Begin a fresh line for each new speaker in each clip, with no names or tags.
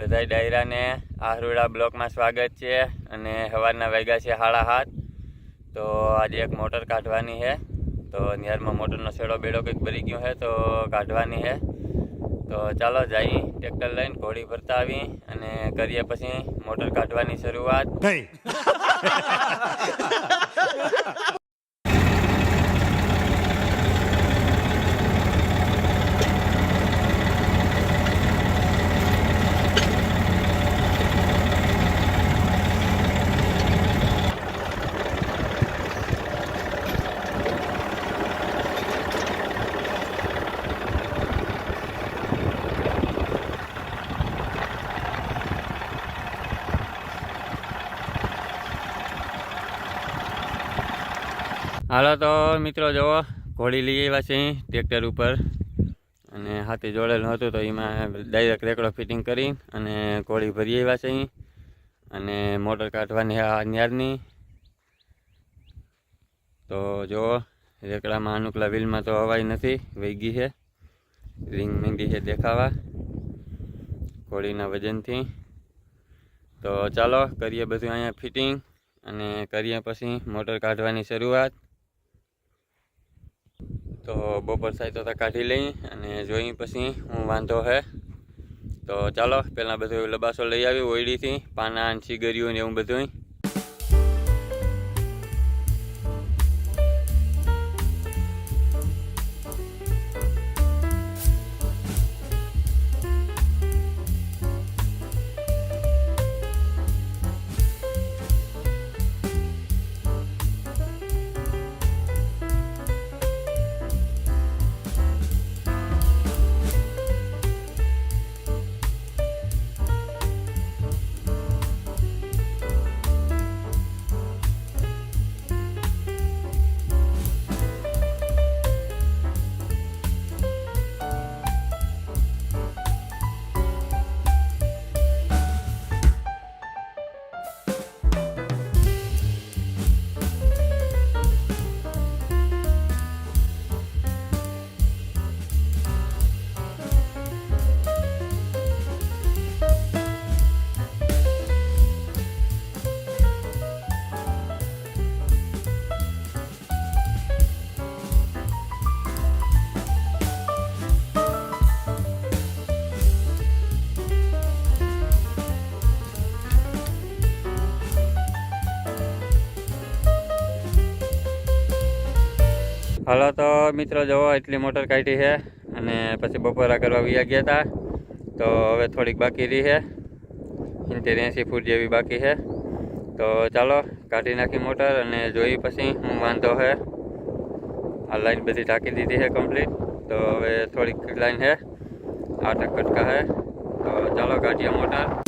બધાય ડાયરાને આહરોડા બ્લોકમાં સ્વાગત છે અને સવારના વાગ્યા છે 7:30. તો આજે એક મોટર કાઢવાની છે. તો નિયારમાં મોટરનો છેડો બેડો કંઈક ભરી ગયો છે તો કાઢવાની છે. તો ચાલો જઈ ટ્રેક્ટર લઈને ઘોડી ભરતા આવી અને કરીએ પછી મોટર કાઢવાની શરૂઆત. હાલો તો મિત્રો જુઓ ઘોડી લઈ આવ્યા છે ટ્રેક્ટર ઉપર અને હાથી જોડેલું હતું તો એમાં ડાયરેક્ટ રેકડો ફિટિંગ કરી અને ઘોડી ભરી આવ્યા છે અને મોટર કાઢવાની આ નિયારની. તો જુઓ રેકડામાં અનુકૂલા વ્હીલમાં તો હવાઈ નથી, વહી ગઈ છે, રિંગ માંડી છે દેખાવા ઘોડીના વજનથી. તો ચાલો કરીએ બધું અહીંયા ફિટિંગ અને કરીએ પછી મોટર કાઢવાની શરૂઆત. તો બપોર થાય તો કાઢી લઈ અને જોઈ પછી હું વાંધો હે. તો ચાલો પહેલાં બધું લબાસો લઈ આવી ઓયડીથી, પાના અને ચીગરીઓ ને એવું બધું. હાલો તો મિત્રો જુઓ એટલી મોટર કાઢી છે અને પછી બપોરા કરવા વ્યા ગયા હતા. તો હવે થોડીક બાકી રહી છે, 70-80 ફૂટ જેવી બાકી છે. તો ચાલો કાઢી નાખી મોટર અને જોઈ પછી હું વાંધો છે. આ લાઈન બધી ઢાંકી દીધી છે કમ્પ્લીટ. તો હવે થોડીક લાઈન છે, 8 કટકા છે. તો ચાલો કાઢીએ મોટર.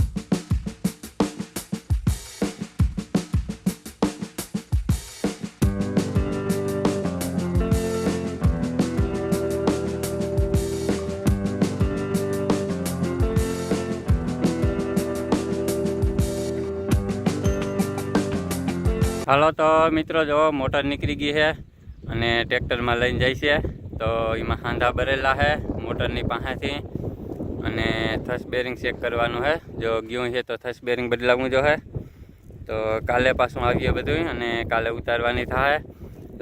હાલો તો મિત્રો જો મોટર નીકળી ગઈ છે અને ટ્રેક્ટરમાં લઈને જાય છે. તો એમાં હાંધા ભરેલા છે મોટરની પાસેથી અને થ્રશ બેરિંગ ચેક કરવાનું છે. જો ગયું છે તો થ્રશ બેરિંગ બદલાવવું જો છે. તો કાલે પાછું આવીએ બધું અને કાલે ઉતારવાની થાય.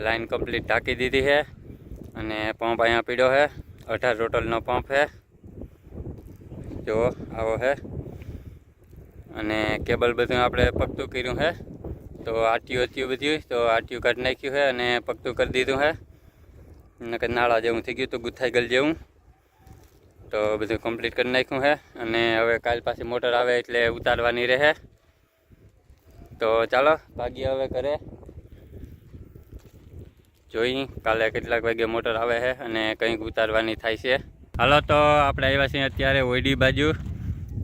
લાઈન કમ્પ્લીટ ઢાંકી દીધી છે અને પંપ અહીંયા પીડ્યો છે, 18 રોટલનો પંપ છે. જો આવો છે અને કેબલ બધું આપણે પકતું કર્યું છે. તો આટીયું હતું બધું, તો આટીયું કાઢી નાખ્યું છે અને પગતું કરી દીધું છે. નકર નાળા જેવું થઈ ગયું તો ગુથાઈ ગયેલ જેવું. તો બધું કમ્પ્લીટ કરી નાખ્યું છે અને હવે કાલ પાછી મોટર આવે એટલે ઉતારવાની રહે. તો ચાલો ભાગીએ હવે ઘરે, જોઈ કાલે કેટલાક વાગે મોટર આવે છે અને કંઈક ઉતારવાની થાય છે. હાલો તો આપણે આવ્યા છીએ અત્યારે ઓયડી બાજુ.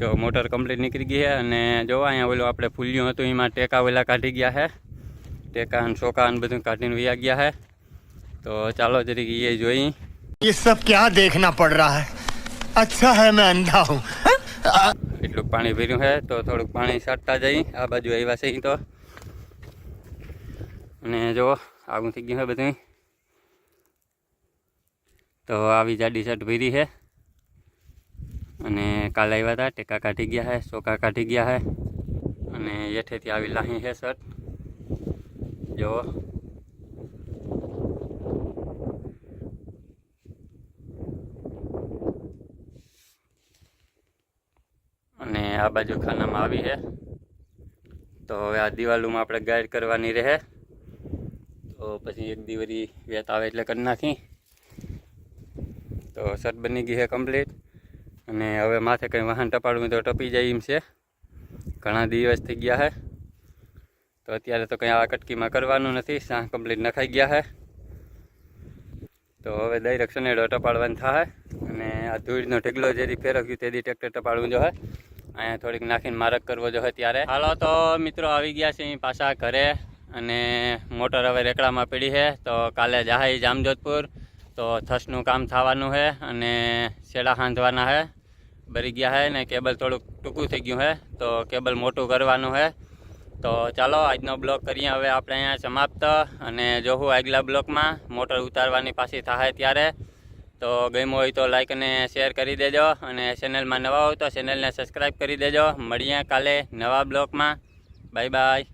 તો મોટર કમ્પ્લીટ નીકળી ગઈ છે અને જો અહીંયા ઓલું આપણે ફૂલ્યું હતું એમાં ટેકા ઓલા કાઢી ગયા છે, ટેકા અને ચોકા અને બધું કાઢીને વયા ગયા છે. તો ચાલો જરીક એ જોઈ.
ये सब क्या देखना पड़ रहा है, अच्छा है मैं अंधा हूँ.
એટલું પાણી ભર્યું છે તો થોડુંક પાણી છાંટતા જઈ. આ બાજુ આવ્યા છે તો અને જો આવું થઈ ગયું છે બધું. તો આવી જાડી શર્ટ ભરી છે અને કાલે આવ્યા હતા, ટેકા કાઢી ગયા છે, ચોકા કાઢી ગયા છે અને હેઠેથી આવી લાહી છે શર્ટ જો. અને આ બાજુ ખાનામાં આવી છે. તો હવે આ દિવાલોમાં આપણે ગાઈડ કરવાની રહે, તો પછી એક દિવરી વેત આવે એટલે કરી નાખી. તો શર્ટ બની ગઈ છે કમ્પ્લીટ. અને હવે માથે કંઈ વાહન ટપાડવું તો ટપી જાય એમ છે, ઘણા દિવસ થઈ ગયા છે. તો અત્યારે તો કંઈ આ કટકીમાં કરવાનું નથી, સાહ કમ્પ્લીટ નખાઈ ગયા છે. તો હવે ડાયરેક્ટ સનેડો ટપાડવાનું થાય. અને આ ધૂળનો ઢગલો જેથી ફેરવ્યું તેથી ટ્રેક્ટર ટપાડવું જો હે, અહીંયા થોડીક નાખીને મારક કરવો જો હોય ત્યારે. હાલો તો મિત્રો આવી ગયા છે પાછા ઘરે. અને મોટર હવે રેકડામાં પડી છે. તો કાલે જાય જામજોધપુર, તો થસનું કામ થવાનું છે અને શેડા હાંધવાના છે, ભરી ગયા છે ને કેબલ થોડુંક ટૂંકું થઈ ગયું છે, તો કેબલ મોટું કરવાનું છે. તો ચાલો આજનો બ્લોગ કરીએ હવે આપણે અહીંયા સમાપ્ત. અને જોવું આગલા બ્લોગમાં મોટર ઉતારવાની પાછી થાય ત્યારે. તો ગમ્યું હોય તો લાઈક અને શેર કરી દેજો, અને ચેનલમાં નવા હોય તો ચેનલને સબસ્ક્રાઈબ કરી દેજો. મળીએ કાલે નવા બ્લોગમાં. Bye bye.